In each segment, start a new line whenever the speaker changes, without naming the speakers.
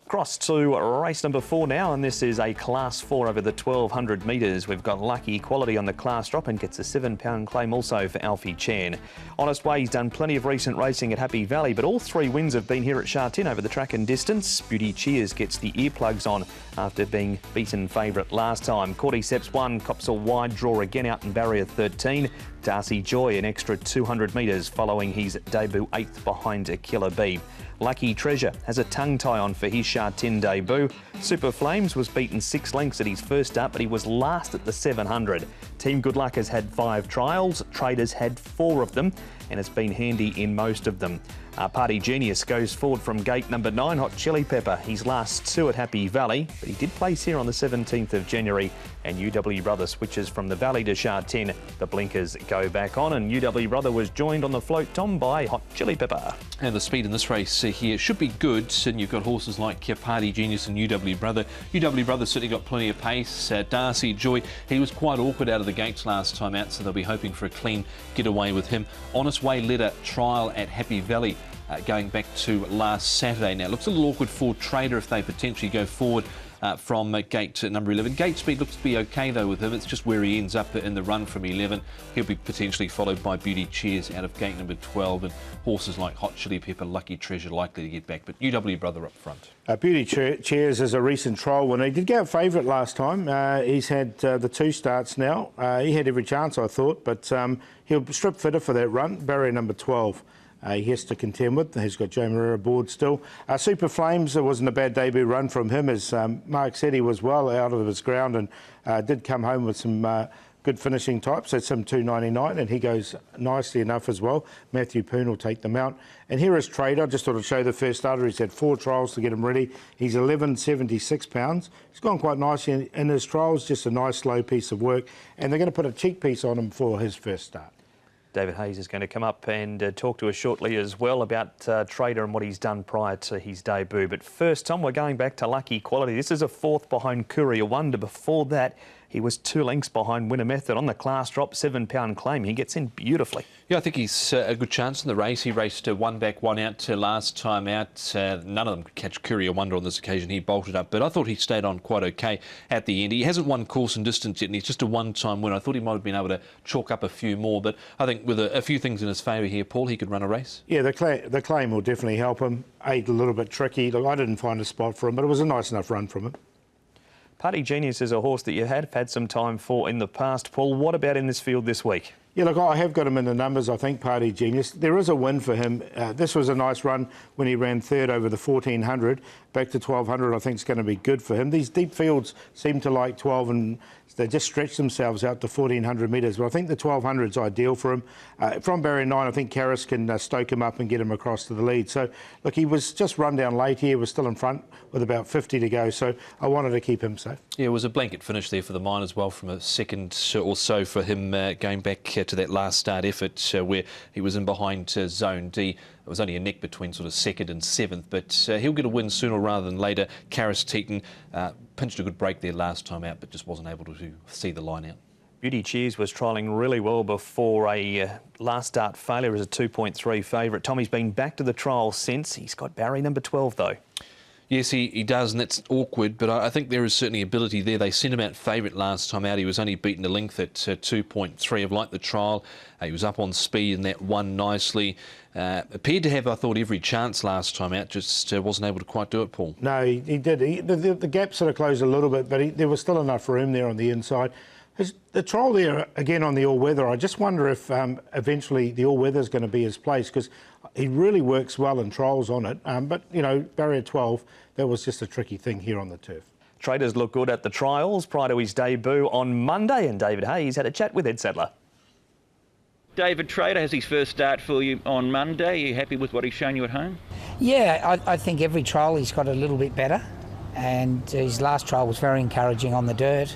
Across to race number 4 now, and this is a Class 4 over the 1200 metres. We've got Lucky Quality on the class drop and gets a £7 claim also for Alfie Chan. Honest Way's done plenty of recent racing at Happy Valley, but all 3 wins have been here at Sha Tin over the track and distance. Beauty Cheers gets the earplugs on after being beaten favourite last time. Cordyceps 1 cops a wide draw again out in barrier 13. Darcy Joy an extra 200 metres following his debut 8th behind a Killer Bee. Lucky Treasure has a tongue tie on for his Sha Tin debut. Super Flames was beaten 6 lengths at his first start, but he was last at the 700. Team Good Luck has had 5 trials. Traders had 4 of them and has been handy in most of them. Party Genius goes forward from gate number 9, Hot Chili Pepper. His last 2 at Happy Valley, but he did place here on the 17th of January. And UW Brother switches from the Valley to Sha Tin. The blinkers go back on, and UW Brother was joined on the float, Tom, by Hot Chili Pepper.
And the speed in this race here should be good, and you've got horses like Party Genius and UW Brother. UW Brother certainly got plenty of pace. Darcy Joy, he was quite awkward out of the gates last time out, so they'll be hoping for a clean getaway with him. Honest Way led a trial at Happy Valley going back to last Saturday. Now, it looks a little awkward for Trader if they potentially go forward from gate number 11. Gate speed looks to be okay though with him. It's just where he ends up in the run from 11. He'll be potentially followed by Beauty Cheers out of gate number 12, and horses like Hot Chili Pepper, Lucky Treasure likely to get back, but UW Brother up front.
Beauty Cheers is a recent trial winner. He did go favourite last time. He's had the 2 starts now. He had every chance, I thought, but he'll strip fitter for that run. Barrier number 12. He has to contend with. He's got Joe Moreira aboard still. Super Flames, it wasn't a bad debut run from him, as Mark said he was well out of his ground and did come home with some good finishing types. That's some 2.99, and he goes nicely enough as well. Matthew Poon will take them out. And here is Trader. I just thought I'd show the first starter. He's had 4 trials to get him ready. He's 11.76 pounds. He's gone quite nicely in his trials, just a nice slow piece of work. And they're going to put a cheek piece on him for his first start.
David Hayes is going to come up and talk to us shortly as well about Trader and what he's done prior to his debut. But first, Tom, we're going back to Lucky Quality. This is a 4th behind Courier Wonder. Before that, he was 2 lengths behind Winner Method on the class drop, £7 claim. He gets in beautifully. Yeah,
I think he's a good chance in the race. He raced 1 back, 1 out last time out. None of them could catch Courier Wonder on this occasion. He bolted up, but I thought he stayed on quite okay at the end. He hasn't won course and distance yet, and he's just a one-time winner. I thought he might have been able to chalk up a few more, but I think with a few things in his favour here, Paul, he could run a race.
Yeah, the claim will definitely help him. A little bit tricky. Look, I didn't find a spot for him, but it was a nice enough run from him.
Party Genius is a horse that you have had some time for in the past. Paul, what about in this field this week?
Yeah, look, I have got him in the numbers, I think, Party Genius. There is a win for him. This was a nice run when he ran 3rd over the 1400. Back to 1200, I think it's going to be good for him. These deep fields seem to like 12 and they just stretch themselves out to 1400 metres. But I think the 1200 is ideal for him. From barrier 9, I think Karras can stoke him up and get him across to the lead. So, look, he was just run down late here. Was still in front with about 50 to go. So I wanted to keep him safe.
Yeah, it was a blanket finish there for the mine as well from a second or so for him going back to that last start effort where he was in behind Zone D. It was only a neck between sort of 2nd and 7th, but he'll get a win sooner rather than later. Karras Teton pinched a good break there last time out, but just wasn't able to see the line out.
Beauty Cheers was trialling really well before a last start failure as a 2.3 favourite. Tommy's been back to the trial since. He's got barrier number 12 though.
Yes, he does, and that's awkward, but I think there is certainly ability there. They sent him out favourite last time out. He was only beaten a length at 2.3. I've liked the trial. He was up on speed and that won nicely. Appeared to have, I thought, every chance last time out, just wasn't able to quite do it, Paul.
No, he did. The gap sort of closed a little bit, but there was still enough room there on the inside. The trial there, again, on the all-weather, I just wonder if eventually the all-weather is going to be his place, because he really works well in trials on it. But, you know, barrier 12, that was just a tricky thing here on the turf.
Traders look good at the trials prior to his debut on Monday, and David Hayes had a chat with Ed Sadler.
David, Trader has his first start for you on Monday. Are you happy with what he's shown you at home?
Yeah, I think every trial he's got a little bit better, and his last trial was very encouraging on the dirt.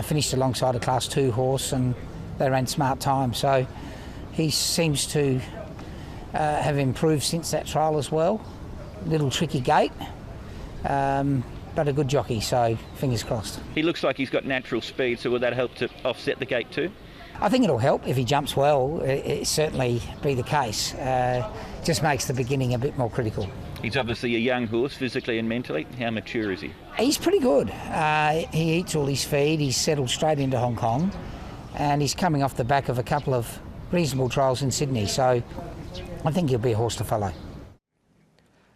Finished alongside a Class 2 horse, and they ran smart time. So he seems to have improved since that trial as well. Little tricky gate, but a good jockey, so fingers crossed.
He looks like he's got natural speed, so will that help to offset the gate too?
I think it'll help if he jumps well. It certainly be the case. Just makes the beginning a bit more critical.
He's obviously a young horse, physically and mentally. How mature is he?
He's pretty good. He eats all his feed. He's settled straight into Hong Kong, and he's coming off the back of a couple of reasonable trials in Sydney. So I think he'll be a horse to follow.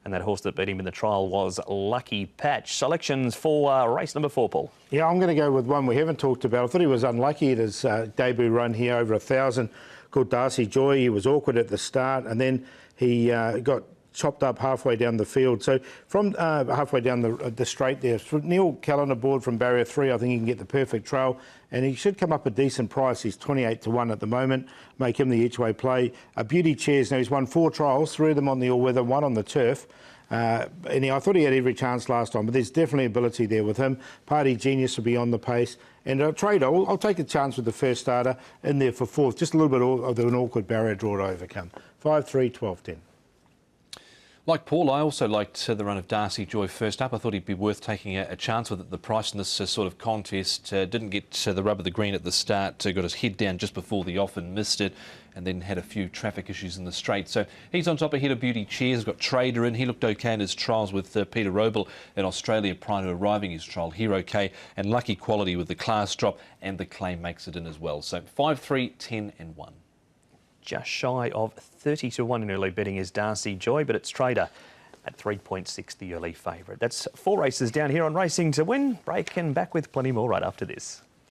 And that horse that beat him in the trial was Lucky Patch. Selections for race number 4, Paul.
Yeah, I'm going to go with one we haven't talked about. I thought he was unlucky at his debut run here, over 1,000, called Darcy Joy. He was awkward at the start, and then he got chopped up halfway down the field. So from halfway down the straight there, Neil Callan aboard from barrier 3, I think he can get the perfect trail, and he should come up a decent price. He's 28 to 1 at the moment. Make him the each-way play. Beauty Chairs, now he's won 4 trials, 3 of them on the all-weather, 1 on the turf. I thought he had every chance last time, but there's definitely ability there with him. Party Genius will be on the pace. And Trader, I'll take a chance with the first starter in there for 4th. Just a little bit of an awkward barrier draw to overcome. 5, 3, 12, 10.
Like Paul, I also liked the run of Darcy Joy first up. I thought he'd be worth taking a chance with it. The price in this sort of contest didn't get the rub of the green at the start, got his head down just before the off and missed it, and then had a few traffic issues in the straight. So he's on top ahead of Beauty Cheers. Got Trader in. He looked okay in his trials with Peter Roble in Australia prior to arriving his trial. Hero K and Lucky Quality with the class drop, and the claim makes it in as well. So 5, 3, 10 and 1.
Just shy of 30 to 1 in early betting is Darcy Joy, but it's Trader at 3.6, the early favourite. That's 4 races down here on Racing to Win. Break and back with plenty more right after this.